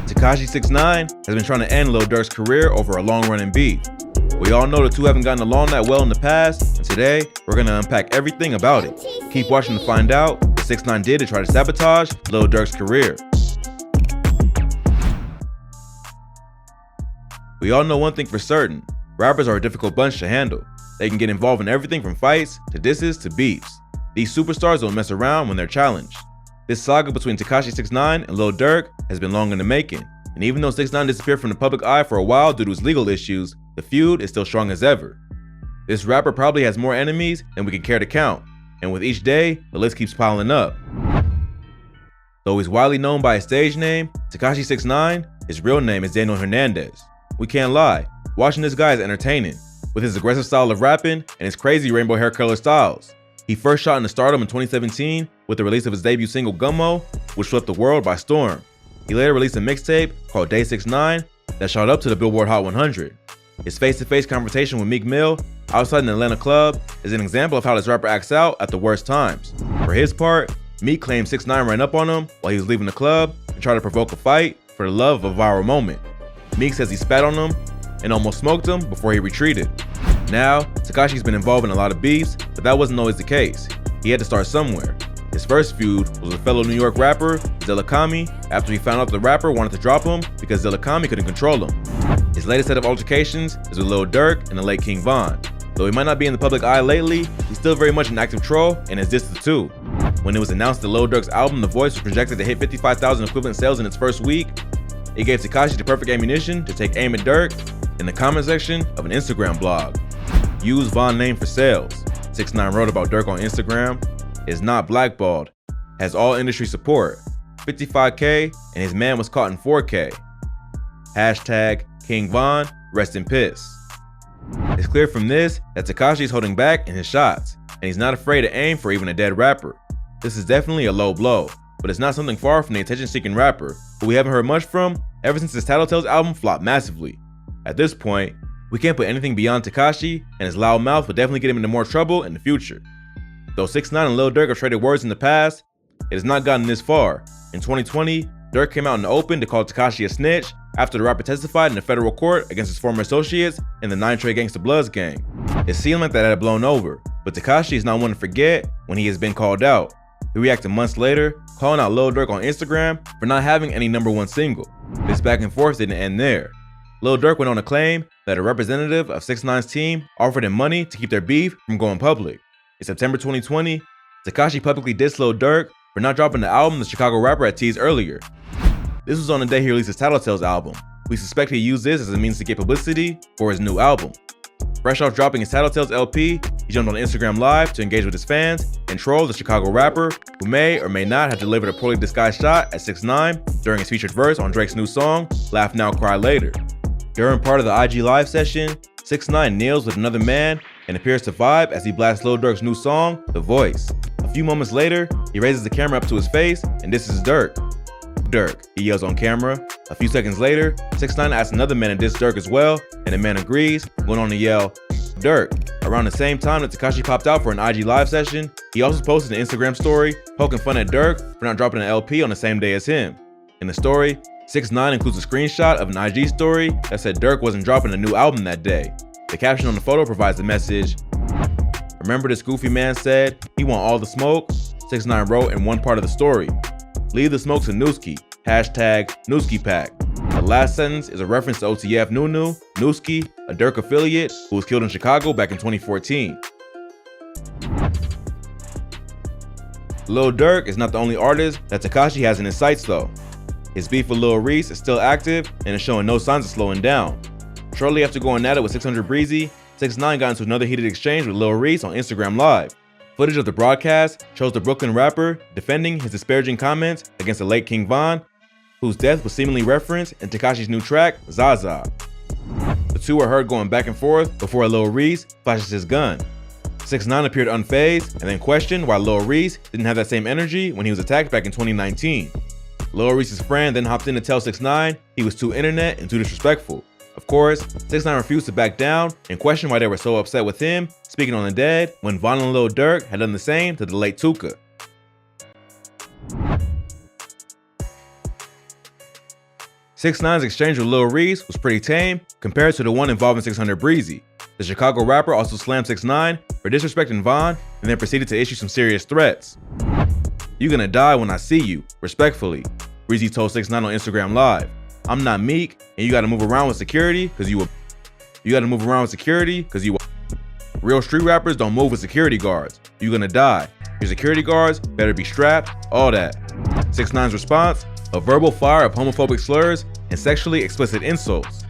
Tekashi 6ix9ine has been trying to end Lil Durk's career over a long-running beef. We all know the two haven't gotten along that well in the past, and today we're going to unpack everything about it. Keep watching to find out what 6ix9ine did to try to sabotage Lil Durk's career. We all know one thing for certain: rappers are a difficult bunch to handle. They can get involved in everything from fights to disses to beefs. These superstars don't mess around when they're challenged. This saga between Tekashi 6ix9ine and Lil Durk has been long in the making, and even though 6ix9ine disappeared from the public eye for a while due to his legal issues, the feud is still strong as ever. This rapper probably has more enemies than we can care to count, and with each day, the list keeps piling up. Though he's widely known by his stage name, Tekashi 6ix9ine, his real name is Daniel Hernandez. We can't lie, watching this guy is entertaining, with his aggressive style of rapping and his crazy rainbow hair color styles. He first shot into stardom in 2017 with the release of his debut single Gummo, which swept the world by storm. He later released a mixtape called Day 6ix9ine that shot up to the Billboard Hot 100. His face-to-face confrontation with Meek Mill outside an Atlanta club is an example of how this rapper acts out at the worst times. For his part, Meek claimed 6ix9ine ran up on him while he was leaving the club and tried to provoke a fight for the love of a viral moment. Meek says he spat on him and almost smoked him before he retreated. Now, Tekashi's been involved in a lot of beefs, but that wasn't always the case. He had to start somewhere. His first feud was with fellow New York rapper Zillakami after he found out the rapper wanted to drop him because Zillakami couldn't control him. His latest set of altercations is with Lil Durk and the late King Von. Though he might not be in the public eye lately, he's still very much an active troll and has dissed the two. When it was announced that Lil Durk's album The Voice was projected to hit 55,000 equivalent sales in its first week, it gave Tekashi the perfect ammunition to take aim at Durk in the comment section of an Instagram blog. Use Von name for sales. 6ix9ine wrote about Durk on Instagram. Is not blackballed. Has all industry support. 55K and his man was caught in 4K. Hashtag King Von, rest in piss. It's clear from this that Tekashi is holding back in his shots, and he's not afraid to aim for even a dead rapper. This is definitely a low blow, but it's not something far from the attention-seeking rapper, who we haven't heard much from ever since his Tattletales album flopped massively. At this point, we can't put anything beyond Tekashi, and his loud mouth will definitely get him into more trouble in the future. Though 6ix9ine and Lil Durk have traded words in the past, it has not gotten this far. In 2020, Durk came out in the open to call Tekashi a snitch after the rapper testified in a federal court against his former associates in the 9 Trey Gangsta Bloods gang. It seemed like that had blown over, but Tekashi is not one to forget when he has been called out. He reacted months later, calling out Lil Durk on Instagram for not having any #1 single. This back and forth didn't end there. Lil Durk went on to claim that a representative of 6ix9ine's team offered him money to keep their beef from going public. In September 2020, Tekashi publicly dissed Lil Durk for not dropping the album the Chicago rapper had teased earlier. This was on the day he released his Tattletales album. We suspect he used this as a means to get publicity for his new album. Fresh off dropping his Tattletales LP, he jumped on Instagram Live to engage with his fans and troll the Chicago rapper, who may or may not have delivered a poorly disguised shot at 6ix9ine during his featured verse on Drake's new song, Laugh Now, Cry Later. During part of the IG Live session, 6ix9ine kneels with another man and appears to vibe as he blasts Lil Durk's new song, The Voice. A few moments later, he raises the camera up to his face and disses Durk. Durk, he yells on camera. A few seconds later, 6ix9ine asks another man to diss Durk as well, and the man agrees, going on to yell, Durk. Around the same time that Tekashi popped out for an IG Live session, he also posted an Instagram story poking fun at Durk for not dropping an LP on the same day as him. In the story, 6ix9ine includes a screenshot of an IG story that said Durk wasn't dropping a new album that day. The caption on the photo provides the message, remember this goofy man said he want all the smoke? 6ix9ine wrote in one part of the story, leave the smoke to Nooski, hashtag Nooski Pack. The last sentence is a reference to OTF Nunu, Nooski, a Durk affiliate who was killed in Chicago back in 2014. Lil Durk is not the only artist that Tekashi has in his sights though. His beef with Lil Reese is still active and is showing no signs of slowing down. Shortly after going at it with 600 BREEZY, 6ix9ine got into another heated exchange with Lil Reese on Instagram Live. Footage of the broadcast shows the Brooklyn rapper defending his disparaging comments against the late King Von, whose death was seemingly referenced in Tekashi's new track, Zaza. The two were heard going back and forth before Lil Reese flashes his gun. 6ix9ine appeared unfazed and then questioned why Lil Reese didn't have that same energy when he was attacked back in 2019. Lil Reese's friend then hopped in to tell 6ix9ine he was too internet and too disrespectful. Of course, 6ix9ine refused to back down and questioned why they were so upset with him speaking on the dead when Von and Lil Durk had done the same to the late Tuka. 6ix9ine's exchange with Lil Reese was pretty tame compared to the one involving 600 BREEZY. The Chicago rapper also slammed 6ix9ine for disrespecting Von and then proceeded to issue some serious threats. "You gonna die when I see you, respectfully," BREEZY told 6ix9ine on Instagram Live. "I'm not Meek, and you gotta move around with security cause you Real street rappers don't move with security guards. You gonna die. Your security guards better be strapped, all that." 6ix9ine's response? A verbal fire of homophobic slurs and sexually explicit insults.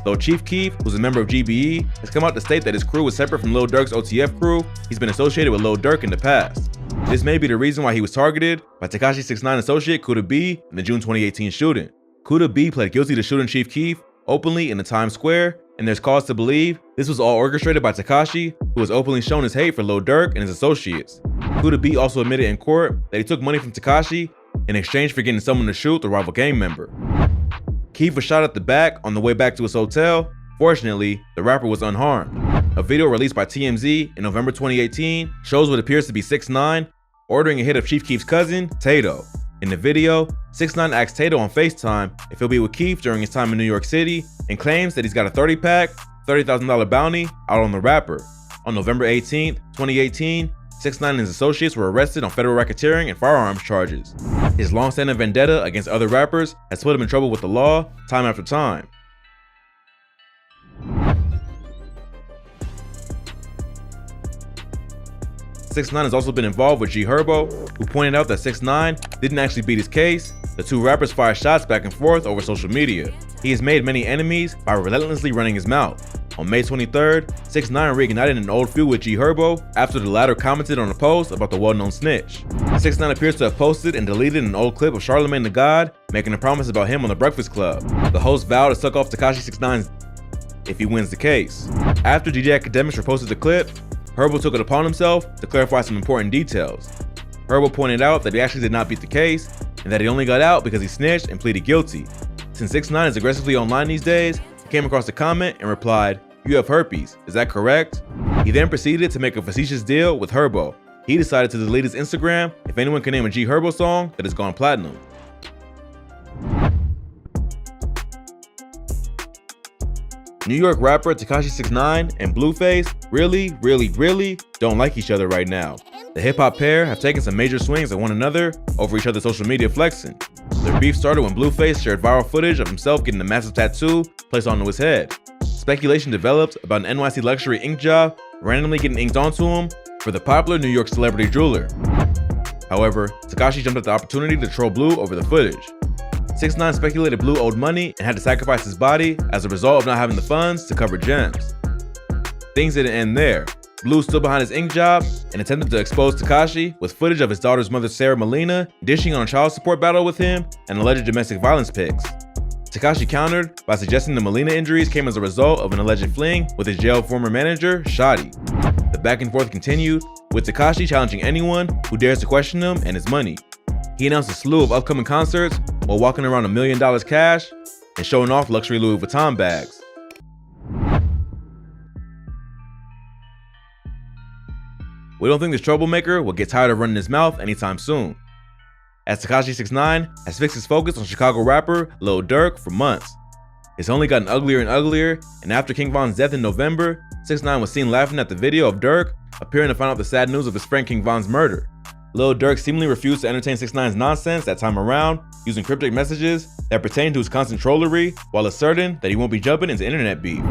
Though Chief Keef, who's a member of GBE, has come out to state that his crew was separate from Lil Durk's OTF crew, he's been associated with Lil Durk in the past. This may be the reason why he was targeted by Tekashi 6ix9ine associate Kuda B in the June 2018 shooting. Kuda B pled guilty to shooting Chief Keef openly in the Times Square, and there's cause to believe this was all orchestrated by Tekashi, who has openly shown his hate for Lil Durk and his associates. Kuda B also admitted in court that he took money from Tekashi in exchange for getting someone to shoot the rival gang member. Keef was shot at the back on the way back to his hotel. Fortunately, the rapper was unharmed. A video released by TMZ in November 2018 shows what appears to be 6ix9ine ordering a hit of Chief Keef's cousin, Tato. In the video, 6ix9ine asks Tato on FaceTime if he'll be with Keef during his time in New York City and claims that he's got a 30-pack, $30,000 bounty out on the rapper. On November 18, 2018, 6ix9ine and his associates were arrested on federal racketeering and firearms charges. His long-standing vendetta against other rappers has put him in trouble with the law time after time. 6ix9ine has also been involved with G Herbo, who pointed out that 6ix9ine didn't actually beat his case. The two rappers fired shots back and forth over social media. He has made many enemies by relentlessly running his mouth. On May 23rd, 6ix9ine reignited an old feud with G Herbo after the latter commented on a post about the well-known snitch. 6ix9ine appears to have posted and deleted an old clip of Charlamagne the God making a promise about him on the Breakfast Club. The host vowed to suck off Tekashi 6ix9ine's if he wins the case. After DJ Academics reposted the clip, Herbo took it upon himself to clarify some important details. Herbo pointed out that he actually did not beat the case and that he only got out because he snitched and pleaded guilty. Since 6ix9ine is aggressively online these days, he came across the comment and replied, "You have herpes, is that correct?" He then proceeded to make a facetious deal with Herbo. He decided to delete his Instagram if anyone can name a G Herbo song that has gone platinum. New York rapper Tekashi 6ix9ine and BLUEFACE really don't like each other right now. The hip-hop pair have taken some major swings at one another over each other's social media flexing. Their beef started when BLUEFACE shared viral footage of himself getting a massive tattoo placed onto his head. Speculation developed about an NYC luxury ink job randomly getting inked onto him for the popular New York celebrity jeweler. However, Tekashi jumped at the opportunity to troll Blue over the footage. 6ix9ine speculated Blue owed money and had to sacrifice his body as a result of not having the funds to cover gems. Things didn't end there. Blue stood behind his ink job and attempted to expose Tekashi with footage of his daughter's mother Sarah Molina dishing on a child support battle with him and alleged domestic violence pics. Tekashi countered by suggesting the Molina injuries came as a result of an alleged fling with his jailed former manager, Yachty. The back and forth continued, with Tekashi challenging anyone who dares to question him and his money. He announced a slew of upcoming concerts while walking around $1 million cash and showing off luxury Louis Vuitton bags. We don't think this troublemaker will get tired of running his mouth anytime soon, as Tekashi 6ix9ine has fixed his focus on Chicago rapper Lil Durk for months. It's only gotten uglier and uglier, and after King Von's death in November, 6ix9ine was seen laughing at the video of Durk appearing to find out the sad news of his friend King Von's murder. Lil Durk seemingly refused to entertain 6ix9ine's nonsense that time around, using cryptic messages that pertain to his constant trollery while asserting that he won't be jumping into internet beef.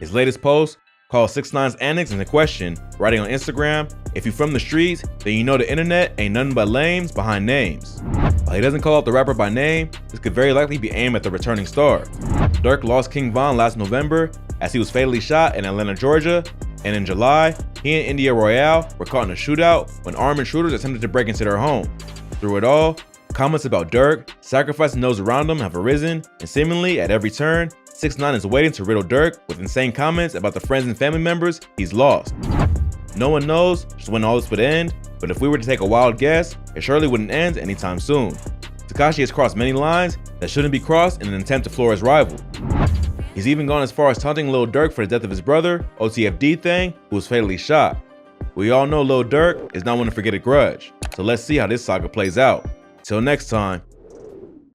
His latest post called 6ix9ine's antics into question, writing on Instagram, "If you from the streets, then you know the internet ain't nothing but lames behind names." While he doesn't call out the rapper by name, this could very likely be aimed at the returning star. Durk lost King Von last November as he was fatally shot in Atlanta, Georgia, and in July, he and India Royale were caught in a shootout when armed intruders attempted to break into their home. Through it all, comments about Durk sacrificing those around him have arisen, and seemingly at every turn, 6ix9ine is waiting to riddle Durk with insane comments about the friends and family members he's lost. No one knows just when all this would end, but if we were to take a wild guess, it surely wouldn't end anytime soon. Tekashi has crossed many lines that shouldn't be crossed in an attempt to floor his rival. He's even gone as far as taunting Lil Durk for the death of his brother, OTF D Thang, who was fatally shot. We all know Lil Durk is not one to forget a grudge, so let's see how this saga plays out. Till next time.